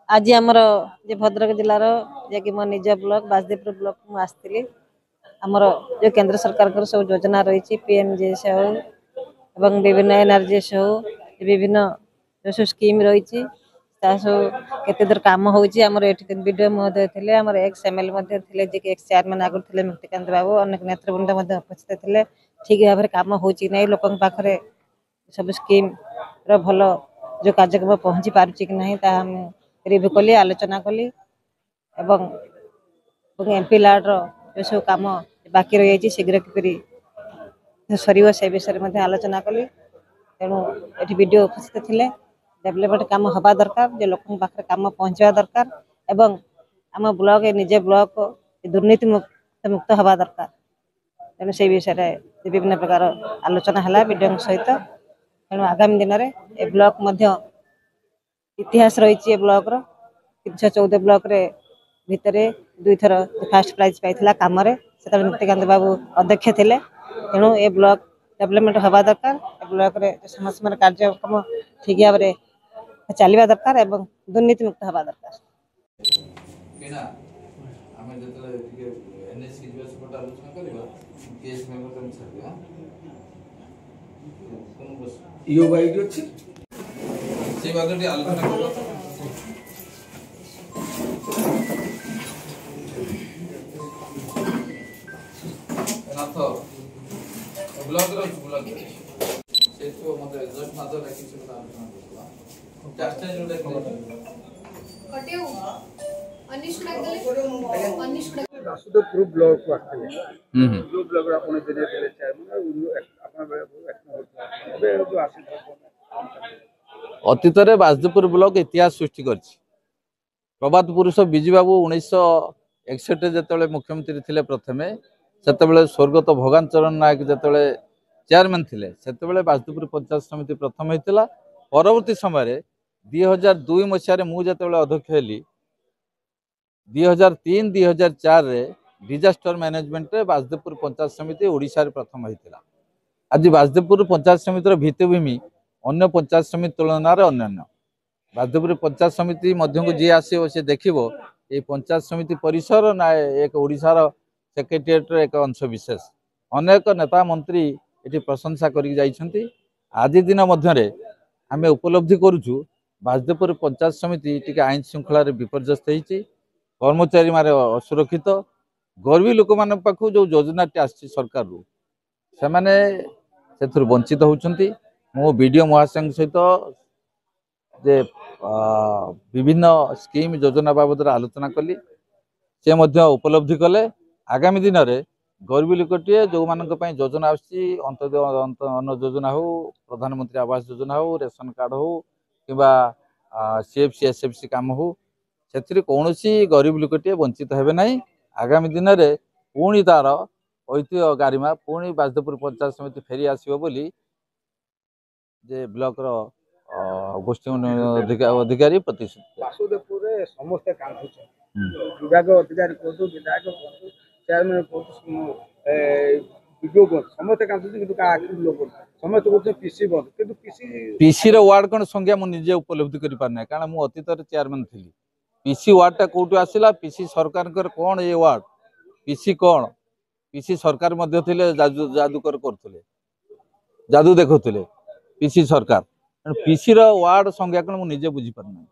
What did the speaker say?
आज आमर जे भद्रक जिलार जे मो निज ब्लॉक बासदेवपुर ब्लॉक मु आसती आमर जो केंद्र सरकार सब योजना रही पीएमजीएस हो एवं विभिन्न एनआरजीएस हो विभिन्न जो स्कीम रही केते दूर काम होमर ये वीडियो महोदय थे आम एक्स एमएलए थे जी एक्स चेयरमैन आगुरी थे मुक्तिकांत बाबू अनेक नेतृवृंद उपस्थित थे ठीक भाव में कम हो लोक पाखे सब स्कीम भल जो कार्यक्रम पहुँची पार्टी कि ना रिव्यू कली आलोचना कली एमपी लाड्र जो सब कम बाकी रही शीघ्र किपरि सर से विषय आलोचना कली तेणु ये वीडियो उपस्थित थे डेवलपमेंट काम हवा दरकार जो लोक पाखे कम पहुँचा दरकार एवं आम ब्लॉक निजे ब्लॉक दुर्नीति मुक्त हवा दरकार तेणु से विषय विभिन्न प्रकार आलोचना है वीडियो सहित तेणु आगामी दिन में ए ब्लॉक इतिहास रही ब्लॉक 314 ब्लॉक रे भितर 2 थर फर्स्ट प्राइज पाई कम से मुक्तिकांत बाबू अध्यक्ष थे तेणु ए ब्लॉक डेवलपमेंट हवा दरकार ब्लॉक रे समस्त कार्यक्रम ठीक भाव में चलवा दरकार एवं दुर्नीति मुक्त हवा दरकार। वासुदेवपुर ब्लॉक को आखिले जो ब्लॉक आपने दिने दिले चेयरमैन आपन बेले जो अतीत वासुदेवपुर ब्लॉक इतिहास सृष्टि कर प्रभात पुरुष विजू बाबू 1961 जो मुख्यमंत्री थे प्रथमे से स्वर्गत भगवान चरण नायक जो चेयरमैन थे से वासुदेवपुर पंचायत समिति प्रथम होता परवर्ती समय 2002 मसीह मुझे अध्यक्ष हेली 2003-2004 डिजास्टर मैनेजमेंट वासुदेवपुर पंचायत समिति ओडिशा प्रथम होता। आज वासुदेवपुर पंचायत समितिर भित्तिभूमि अन्य पंचायत समिति तुलन अन्य वासुदेवपुर पंचायत समिति मध्य को जी आसो सी देखो ये पंचायत समिति परिसर ना एक ओडिशार सेक्रेटेरिएट एक अंश विशेष अनेक नेता मंत्री ये प्रशंसा कर आज दिन मध्य आम उपलब्धि करुचु वासुदेवपुर पंचायत समिति टी आईन श्रृंखला विपर्यस्त होती कर्मचारी मारे असुरक्षित गरीबी लोक मान पाखु जो योजना टी आसी सरकार रु से माने से वंचित होउछंती मो वीडियो महासंघ सहित जे विभिन्न स्कीम योजना बाबद आलोचना कली से मध्य उपलब्धि कले आगामी दिन में गरीबी लोकटे जो मान योजना आसी अन्न योजना हो प्रधानमंत्री आवास योजना हो रेशन कार्ड हो कि सीएफसी एसएफसी काम हो से कौन गरीब लोकटे वंचित हेबे नहीं आगामी दिन में पुणी तार ऐतिह्य गारिमा पुणी वासुदेवपुर पंचायत समिति फेरी आसो बोली जे ब्लॉक गोष्ठी अधिकारी प्रतिश्रुति वासुदेवपुर समस्त विभाग अधिकारी कहतु विधायक कहतु चेयरमैन कहतु वीडियो समस्त समस्त पीसी बंद पीसी वार्ड कौन संख्या मुझे उपलब्धि कर पारना कारण मु अतीत चेयरमैन थी पीसी वार्ड टा कौटू आसला पीसी सरकार कौन ये वार्ड पीसी कौन पीसी सरकार मध्य थिले जादूकर करथुले जादू देखुले पीसी सरकार पीसी वार्ड संख्या कौन मुझे बुझी पारना।